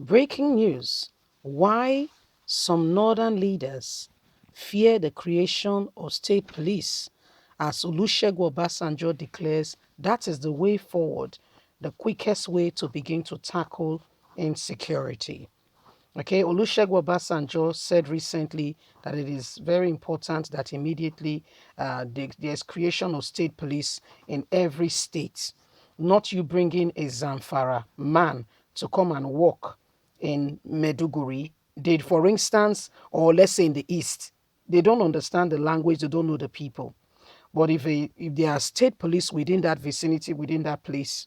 Breaking news: why some northern leaders fear the creation of state police, as Olusegun Obasanjo declares that is the way forward, the quickest way to begin to tackle insecurity. Okay, Olusegun Obasanjo said recently that it is very important that immediately there's creation of state police in every state. Not you bringing a Zamfara man to come and work in Meduguri. They, for instance, or let's say in the east, they don't understand the language, they don't know the people. But if there are state police within that vicinity, within that place,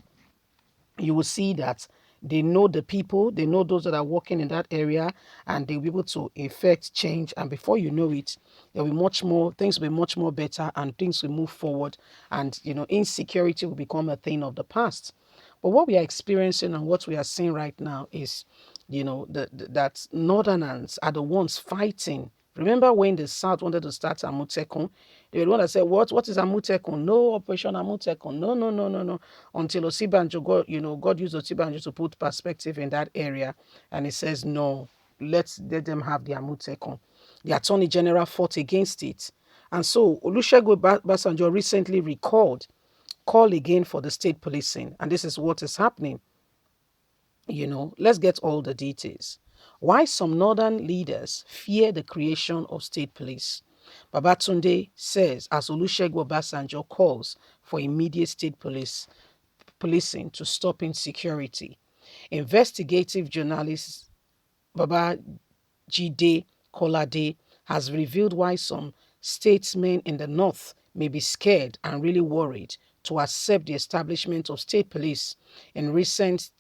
you will see that they know the people, they know those that are working in that area, and they'll be able to effect change. And before you know it, there'll be much more, things will be much more better, and things will move forward. And, insecurity will become a thing of the past. But what we are experiencing and what we are seeing right now is, that Northerners are the ones fighting. Remember when the South wanted to start Amutekun? They were the one that said, What is Amutekun? No Operation Amutekun. No, no, no, no, no. Until Osibanjo, God used Osibanjo to put perspective in that area. And he says, no, let them have the Amutekun. The Attorney General fought against it. And so Olusegun Obasanjo recently call again for the state policing. And this is what is happening. Let's get all the details. Why some northern leaders fear the creation of state police. Babatunde says, as Olusegun Obasanjo calls for immediate state policing to stop insecurity. Investigative journalist Baba Jide Kolade has revealed why some statesmen in the north may be scared and really worried to accept the establishment of state police in a recent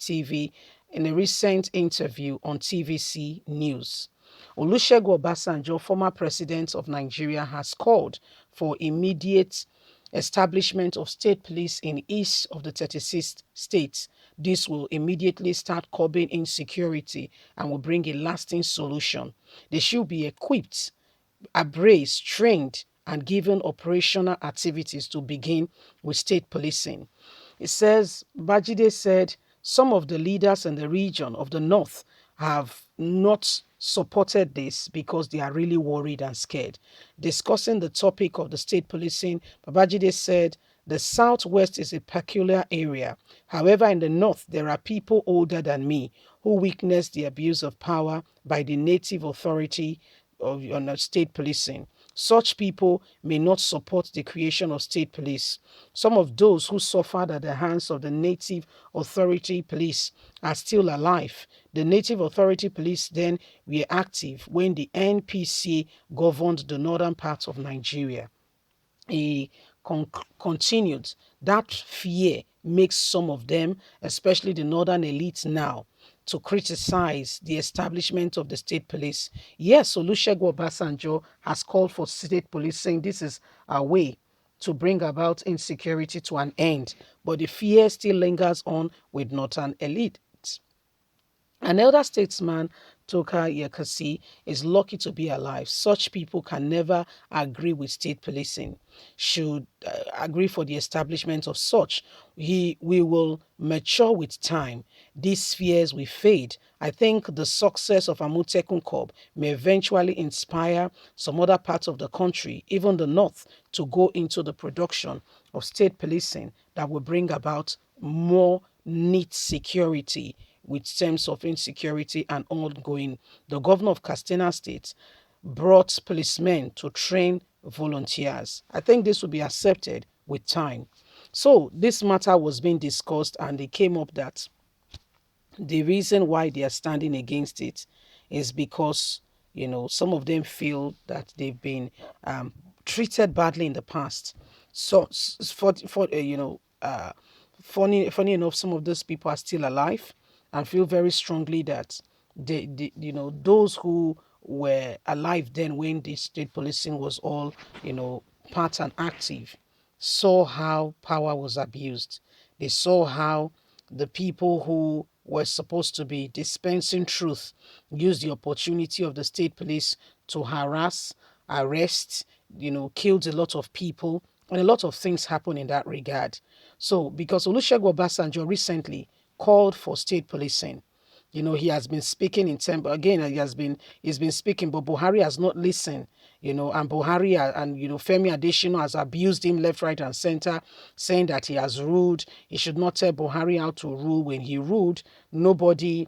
interview on TVC News. Olusegun Obasanjo, former president of Nigeria, has called for immediate establishment of state police in each of the 36 states. This will immediately start curbing insecurity and will bring a lasting solution. They should be equipped, appraised, trained, and given operational activities to begin with state policing. It says, Bajide said, some of the leaders in the region of the north have not supported this because they are really worried and scared. Discussing the topic of the state policing, Babajide said, the southwest is a peculiar area. However, in the north, there are people older than me who witnessed the abuse of power by the native authority of state policing. Such people may not support the creation of state police. Some of those who suffered at the hands of the native authority police are still alive. The native authority police then were active when the NPC governed the northern parts of Nigeria. He continued, that fear makes some of them, especially the northern elites now, to criticize the establishment of the state police. Yes, Olusegun Obasanjo has called for state police, saying this is a way to bring about insecurity to an end, but the fear still lingers on with northern elite. An elder statesman, Toka Yekasi, is lucky to be alive. Such people can never agree with state policing, should agree for the establishment of such. We will mature with time. These fears will fade. I think the success of Amutekun Corp may eventually inspire some other parts of the country, even the north, to go into the production of state policing that will bring about more neat security with terms of insecurity and ongoing. The governor of Katsina State brought policemen to train volunteers. I think this will be accepted with time. So this matter was being discussed, and it came up that the reason why they are standing against it is because, some of them feel that they've been treated badly in the past. So funny enough, some of those people are still alive and feel very strongly that those who were alive then when the state policing was all, part and active, saw how power was abused. They saw how the people who were supposed to be dispensing truth used the opportunity of the state police to harass, arrest, killed a lot of people, and a lot of things happen in that regard. So, because Olusegun Obasanjo recently called for state policing, He has been speaking in temper again. He's been speaking, but Buhari has not listened. And Buhari and Femi Adesina has abused him left, right, and center, saying that he has ruled. He should not tell Buhari how to rule. When he ruled, nobody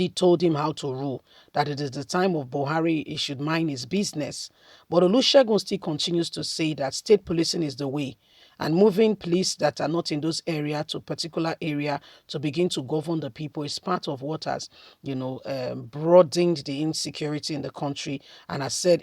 told him how to rule, that it is the time of Buhari, he should mind his business. But Olusegun still continues to say that state policing is the way, and moving police that are not in those areas to particular area to begin to govern the people is part of what has, broadened the insecurity in the country, and has said,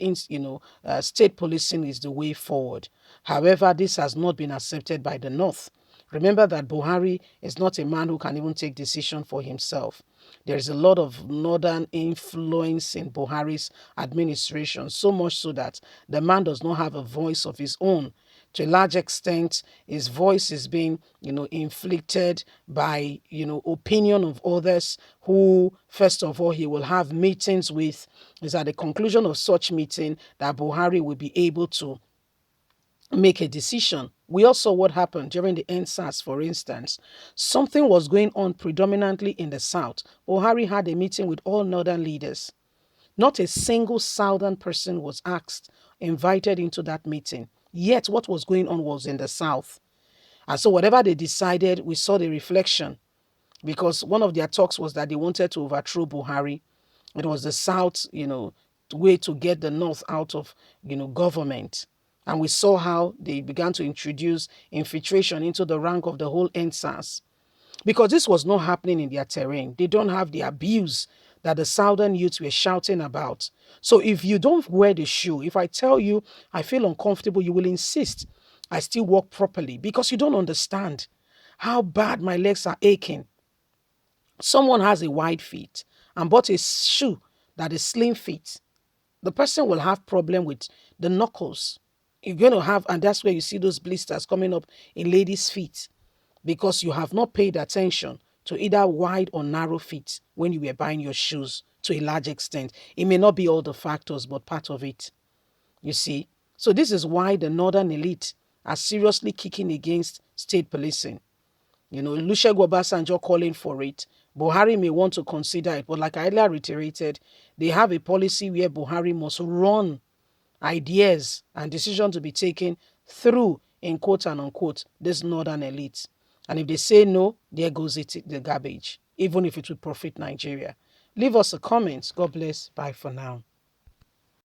state policing is the way forward. However, this has not been accepted by the North. Remember that Buhari is not a man who can even take decision for himself. There is a lot of northern influence in Buhari's administration, so much so that the man does not have a voice of his own. To a large extent, his voice is being, inflicted by, opinion of others who, first of all, he will have meetings with. Is at the conclusion of such meeting that Buhari will be able to make a decision. We also what happened during the NSAS, for instance. Something was going on predominantly in the South. Buhari had a meeting with all northern leaders. Not a single southern person was invited into that meeting. Yet what was going on was in the South. And so whatever they decided, we saw the reflection, because one of their talks was that they wanted to overthrow Buhari. It was the South, way to get the North out of, government. And we saw how they began to introduce infiltration into the rank of the whole NSAS. Because this was not happening in their terrain. They don't have the abuse that the Southern youths were shouting about. So if you don't wear the shoe, if I tell you I feel uncomfortable, you will insist I still walk properly, because you don't understand how bad my legs are aching. Someone has a wide feet and bought a shoe that is slim fit. The person will have problem with the knuckles. You're going to have, and that's where you see those blisters coming up in ladies' feet, because you have not paid attention to either wide or narrow feet when you were buying your shoes to a large extent. It may not be all the factors, but part of it, you see. So this is why the northern elite are seriously kicking against state policing. Olusegun Obasanjo calling for it. Buhari may want to consider it, but like I earlier reiterated, they have a policy where Buhari must run ideas and decisions to be taken through, in quote and unquote, this northern elite. And if they say no, there goes the garbage, even if it will profit Nigeria. Leave us a comment. God bless. Bye for now.